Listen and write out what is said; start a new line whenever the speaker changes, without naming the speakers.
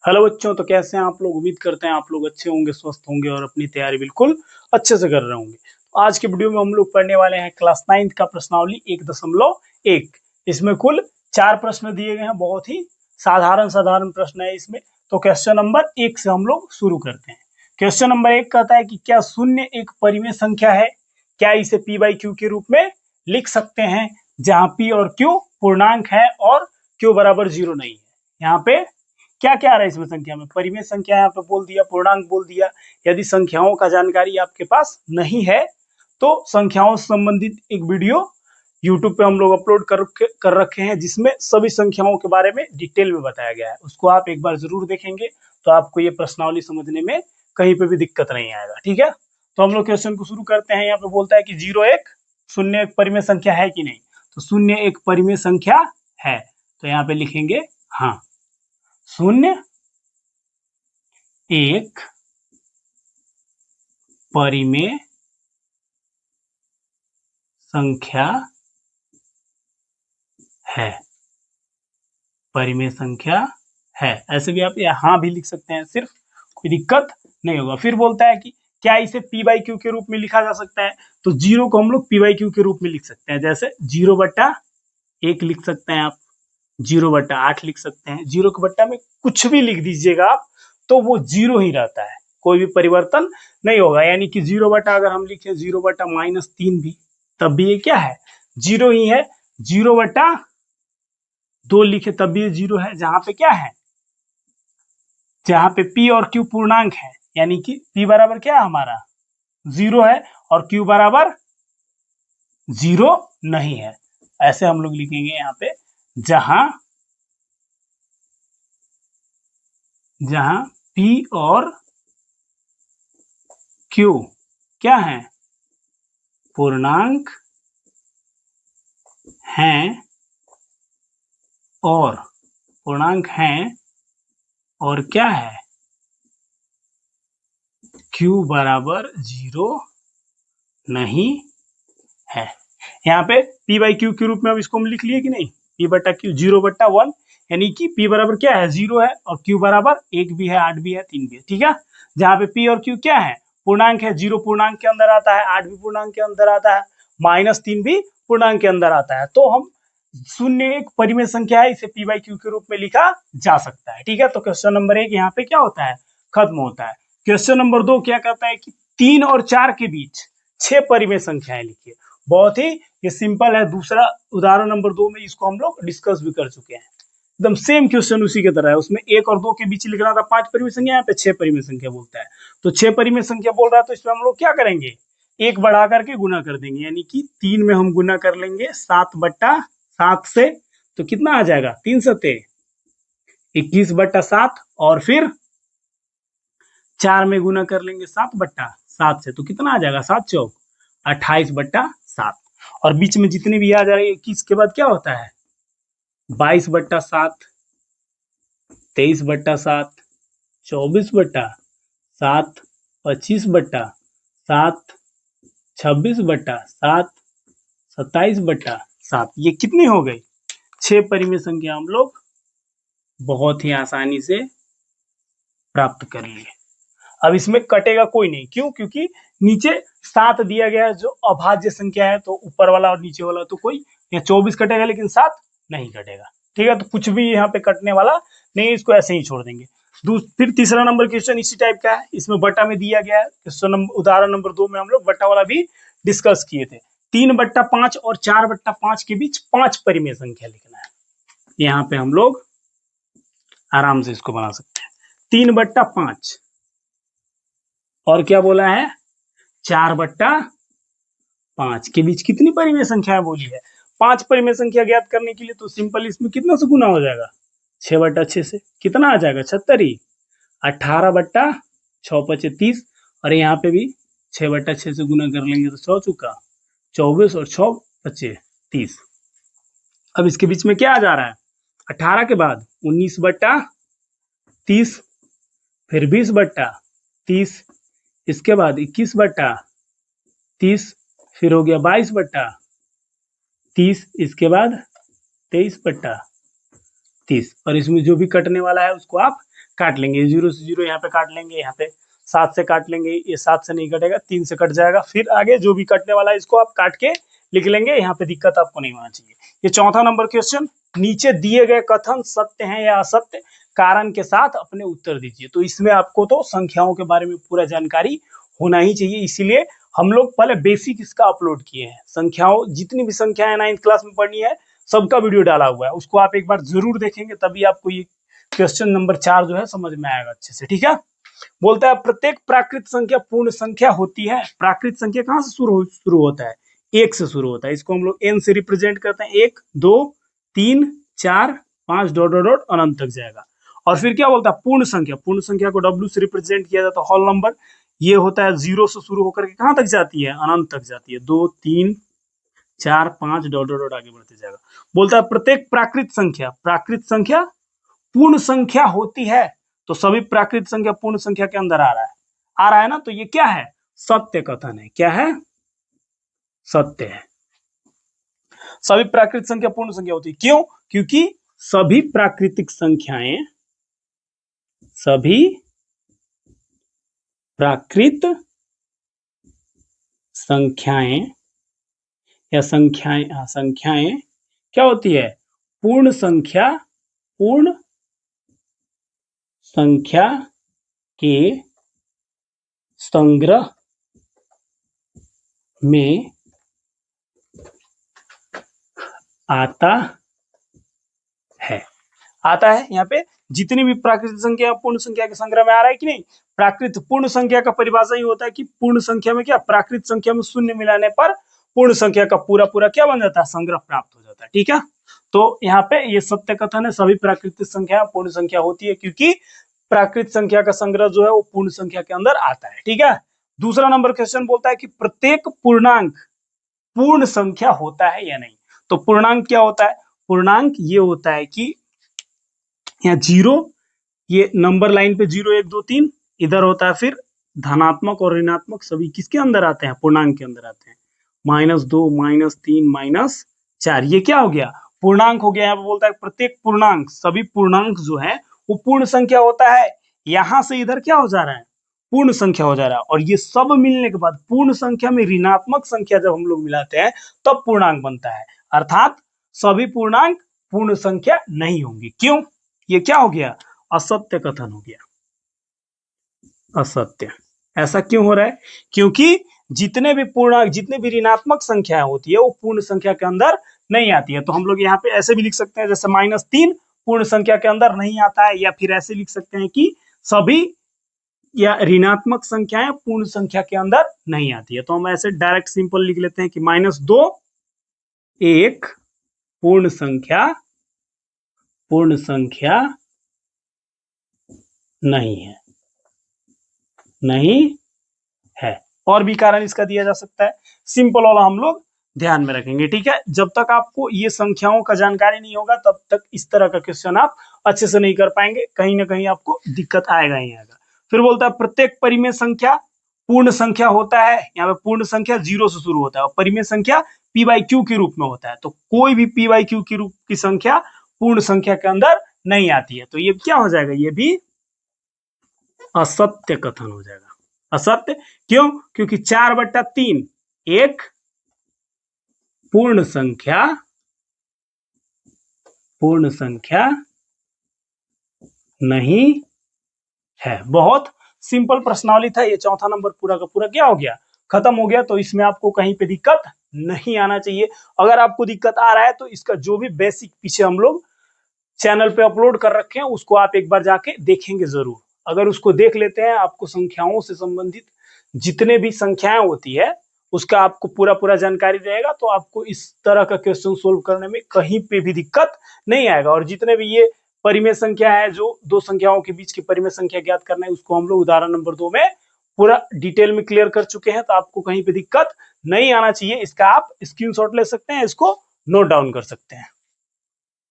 Hello बच्चों, तो कैसे हैं आप लोग। उम्मीद करते हैं आप लोग अच्छे होंगे, स्वस्थ होंगे और अपनी तैयारी बिल्कुल अच्छे से कर रहे होंगे। तो आज के वीडियो में हम लोग पढ़ने वाले हैं क्लास 9 का प्रश्नावली 1.1। इसमें कुल 4 प्रश्न दिए गए हैं। बहुत ही साधारण साधारण प्रश्न है इसमें। तो क्वेश्चन नंबर 1 से हम लोग शुरू करते हैं। क्वेश्चन नंबर 1 कहता है कि क्या शून्य एक परिमेय संख्या है? क्या इसे पी बाई क्यू के रूप में लिख सकते हैं, जहां पी और क्यू पूर्णांक है और क्यू बराबर 0 नहीं है। यहाँ पे क्या क्या आ रहा है इसमें संख्या में? परिमेय संख्या यहाँ पे बोल दिया, पूर्णांक बोल दिया। यदि संख्याओं का जानकारी आपके पास नहीं है तो संख्याओं से संबंधित एक वीडियो यूट्यूब पे हम लोग अपलोड कर रखे हैं, जिसमें सभी संख्याओं के बारे में डिटेल में बताया गया है। उसको आप एक बार जरूर देखेंगे तो आपको ये प्रश्नावली समझने में कहीं पे भी दिक्कत नहीं आएगा। ठीक है, तो हम लोग क्वेश्चन को शुरू करते हैं। यहाँ पे बोलता है कि शून्य एक परिमेय संख्या है कि नहीं। तो शून्य एक परिमेय संख्या है, तो यहाँ पे लिखेंगे हाँ, शून्य एक परिमेय संख्या है। परिमेय संख्या है, ऐसे भी आप यहाँ भी लिख सकते हैं, सिर्फ कोई दिक्कत नहीं होगा। फिर बोलता है कि क्या इसे पी बाई क्यू के रूप में लिखा जा सकता है। तो 0 को हम लोग पी बाई क्यू के रूप में लिख सकते हैं। जैसे 0/1 लिख सकते हैं आप, 0/8 लिख सकते हैं। 0 के बट्टा में कुछ भी लिख दीजिएगा आप, तो वो 0 ही रहता है, कोई भी परिवर्तन नहीं होगा। यानी कि 0 बटा अगर हम लिखे 0/-3 भी, तब भी ये क्या है, 0 ही है। 0/2 लिखे तब भी ये 0 है। जहां पे क्या है, जहां पे p और q पूर्णांक है, यानी कि p बराबर क्या है हमारा 0 है और q बराबर 0 नहीं है। ऐसे हम लोग लिखेंगे यहाँ पे, जहां p और q क्या है, पूर्णांक हैं और क्या है, q बराबर 0 नहीं है। यहाँ पे p बाई क्यू के रूप में अब इसको हम लिख लिए कि नहीं, p बटा क्यू 0/1, यानी कि p बराबर क्या है 0 है और q बराबर 1 भी है, 8 भी है, 3 भी है। ठीक है, जहाँ पे p और q क्या है, पूर्णांक है। 0 पूर्णांक के अंदर आता है, 8 भी पूर्णांक के अंदर आता है, -3 भी पूर्णांक के अंदर आता है। तो हम शून्य एक परिमेय संख्या है, इसे p बाई क्यू के रूप में लिखा जा सकता है। ठीक है, तो क्वेश्चन नंबर 1 यहाँ पे क्या होता है, खत्म होता है। क्वेश्चन नंबर 2 क्या कहता है कि 3 और 4 के बीच 6 परिमेय संख्याएं लिखिए। बहुत ही ये सिंपल है। दूसरा उदाहरण नंबर 2 में इसको हम लोग डिस्कस भी कर चुके हैं। एकदम सेम क्वेश्चन उसी की तरह है। उसमें 1 और 2 के बीच लिखना था 5 परिमेय संख्या, यहाँ पे 6 परिमेय संख्या बोलता है। तो 6 परिमेय संख्या बोल रहा है, तो इसमें हम लोग क्या करेंगे, 1 बढ़ा करके गुना कर देंगे। यानी कि 3 में हम गुना कर लेंगे 7/7 से, तो कितना आ जाएगा, 3 सते 21/7, और फिर 4 में गुना कर लेंगे 7/7 से, तो कितना आ जाएगा, 7 चौक 28/7। और बीच में जितने भी आ जा रहे हैं 21 के बाद क्या होता है, 22/7, 23/7, 24/7, 25/7, 26/7, 27/7। ये कितनी हो गई, 6 परिमेय संख्या हम लोग बहुत ही आसानी से प्राप्त कर लिए। अब इसमें कटेगा कोई नहीं, क्यों, क्योंकि नीचे 7 दिया गया है जो अभाज्य संख्या है, तो ऊपर वाला और नीचे वाला तो कोई, या 24 कटेगा लेकिन 7 नहीं कटेगा। ठीक है, तो कुछ भी यहाँ पे कटने वाला नहीं, इसको ऐसे ही छोड़ देंगे। फिर तीसरा नंबर क्वेश्चन इसी टाइप का है, इसमें बटा में दिया गया है। क्वेश्चन उदाहरण नंबर 2 में हम लोग बटा वाला भी डिस्कस किए थे। 3/5 और 4/5 के बीच 5 परिमेय संख्या लिखना है। यहाँ पे हम लोग आराम से इसको बना सकते हैं। 3/5 और क्या बोला है, 4/5 के बीच कितनी परिमेय संख्या बोली है, 5 परिमेय संख्या ज्ञात करने के लिए तो सिंपल इसमें कितना से गुना हो जाएगा, 6/6 से। कितना आ जाएगा, 76। 18/6 और यहाँ पे भी 6/6 से गुना कर लेंगे तो 6 चुका 24 और 6×5 = 30। अब इसके बीच में क्या आ जा रहा है, 18 के बाद 19/30, फिर 20/30, इसके बाद 21/30, फिर हो गया 22/30, इसके बाद 23/30। और इसमें जो भी कटने वाला है उसको आप काट लेंगे, 0 से 0 यहाँ पे काट लेंगे, यहाँ पे 7 से काट लेंगे, ये 7 से नहीं कटेगा, 3 से कट जाएगा, फिर आगे जो भी कटने वाला है इसको आप काट के लिख लेंगे, यहाँ पे दिक्कत आपको नहीं होना चाहिए। ये चौथा नंबर क्वेश्चन, नीचे दिए गए कथन सत्य हैं या असत्य, कारण के साथ अपने उत्तर दीजिए। तो इसमें आपको तो संख्याओं के बारे में पूरा जानकारी होना ही चाहिए, इसीलिए हम लोग पहले बेसिक इसका अपलोड किए हैं। संख्याओं जितनी भी संख्याएं 9th क्लास में पढ़नी है सबका वीडियो डाला हुआ है, उसको आप एक बार जरूर देखेंगे, तभी आपको ये क्वेश्चन नंबर 4 जो है समझ में आएगा अच्छे से। ठीक है, बोलता है प्रत्येक प्राकृत संख्या पूर्ण संख्या होती है। प्राकृत संख्या कहां से शुरू होता है? 1 से शुरू होता है। इसको हम लोग n से रिप्रेजेंट करते हैं, 1 2 3 4 5 डॉट डॉट डॉट अनंत तक जाएगा। और फिर क्या बोलता है? पूर्ण संख्या, पूर्ण संख्या को w से रिप्रेजेंट किया जाता है, होल नंबर। ये होता है 0 से शुरू होकर के कहां तक जाती है? अनंत तक जाती है, 2 3 4 5 डॉट डॉट डॉट आगे बढ़ते जाएगा। बोलता है प्रत्येक प्राकृत संख्या, प्राकृत संख्या पूर्ण संख्या होती है। तो सभी प्राकृत संख्या पूर्ण संख्या के अंदर आ रहा है ना, तो ये क्या है? सत्य कथन है। क्या है? सत्य है। सभी प्राकृत संख्या पूर्ण संख्या होती है। क्यों? क्योंकि सभी प्राकृतिक संख्याएं, सभी प्राकृत संख्याएं या संख्याएं क्या होती है? पूर्ण संख्या, पूर्ण संख्या के संग्रह में आता है। आता है यहाँ पे जितनी भी प्राकृतिक संख्या पूर्ण संख्या के संग्रह में आ रहा है कि नहीं। प्राकृत पूर्ण संख्या का परिभाषा ही होता है कि पूर्ण संख्या में क्या, प्राकृत संख्या में शून्य मिलाने पर पूर्ण संख्या का पूरा पूरा क्या बन जाता है? संग्रह प्राप्त हो जाता है। ठीक है, तो यहाँ पे ये सत्य कथन है, सभी प्राकृतिक संख्या पूर्ण संख्या होती है, क्योंकि प्राकृत संख्या का संग्रह जो है वो पूर्ण संख्या के अंदर आता है। ठीक है, दूसरा नंबर क्वेश्चन बोलता है कि प्रत्येक पूर्णांक पूर्ण संख्या होता है या नहीं। तो पूर्णांक क्या होता है? पूर्णांक ये होता है कि यहाँ 0, ये नंबर लाइन पे 0 1 2 3 इधर होता है, फिर धनात्मक और ऋणात्मक सभी किसके अंदर आते हैं? पूर्णांक के अंदर आते हैं। -2 -3 -4, ये क्या हो गया? पूर्णांक हो गया। यहाँ पे बोलता है प्रत्येक पूर्णांक, सभी पूर्णांक जो है वो पूर्ण संख्या होता है। यहां से इधर क्या हो जा रहा है? पूर्ण संख्या हो जा रहा है। और ये सब मिलने के बाद पूर्ण संख्या में ऋणात्मक संख्या जब हम लोग मिलाते हैं तब पूर्णांक बनता है। अर्थात सभी पूर्णांक पूर्ण संख्या नहीं होंगी। क्यों? ये क्या हो गया? असत्य कथन हो गया, असत्य। ऐसा क्यों हो रहा है? क्योंकि जितने भी पूर्णांक, जितने भी ऋणात्मक संख्याएं होती है वो पूर्ण संख्या के अंदर नहीं आती है। तो हम लोग यहाँ पे ऐसे भी लिख सकते हैं, जैसे -3 पूर्ण संख्या के अंदर नहीं आता है, या फिर ऐसे लिख सकते हैं कि सभी या ऋणात्मक संख्याएं पूर्ण संख्या के अंदर नहीं आती है। तो हम ऐसे डायरेक्ट सिंपल लिख लेते हैं कि -2 एक पूर्ण संख्या नहीं है, नहीं है। और भी कारण इसका दिया जा सकता है, सिंपल वाला हम लोग ध्यान में रखेंगे। ठीक है, जब तक आपको ये संख्याओं का जानकारी नहीं होगा तब तक इस तरह का क्वेश्चन आप अच्छे से नहीं कर पाएंगे, कहीं ना कहीं आपको दिक्कत आएगा ही आएगा। फिर बोलता है प्रत्येक परिमेय संख्या पूर्ण संख्या होता है। यहाँ पे पूर्ण संख्या 0 से शुरू होता है और परिमेय संख्या p/q के रूप में होता है। तो कोई भी p/q के रूप की संख्या पूर्ण संख्या के अंदर नहीं आती है। तो ये क्या हो जाएगा? ये भी असत्य कथन हो जाएगा। असत्य क्यों? क्योंकि 4/3 एक पूर्ण संख्या नहीं है। बहुत सिंपल प्रश्नावली था ये। चौथा नंबर पूरा का पूरा क्या हो गया? खत्म हो गया। तो इसमें आपको कहीं पे दिक्कत नहीं आना चाहिए। अगर आपको दिक्कत आ रहा है तो इसका जो भी बेसिक पीछे हम लोग चैनल पे अपलोड कर रखे हैं उसको आप एक बार जाके देखेंगे जरूर। अगर उसको देख लेते हैं, आपको संख्याओं से संबंधित जितने भी संख्याएं होती है उसका आपको पूरा जानकारी रहेगा, तो आपको इस तरह का क्वेश्चन सोल्व करने में कहीं पे भी दिक्कत नहीं आएगा। और जितने भी ये परिमेय संख्या है, जो दो संख्याओं के बीच की परिमेय संख्या ज्ञात करना है, उसको हम लोग उदाहरण नंबर 2 में पूरा डिटेल में क्लियर कर चुके हैं। तो आपको कहीं पे दिक्कत नहीं आना चाहिए। इसका आप स्क्रीनशॉट ले सकते हैं, इसको नोट डाउन कर सकते हैं।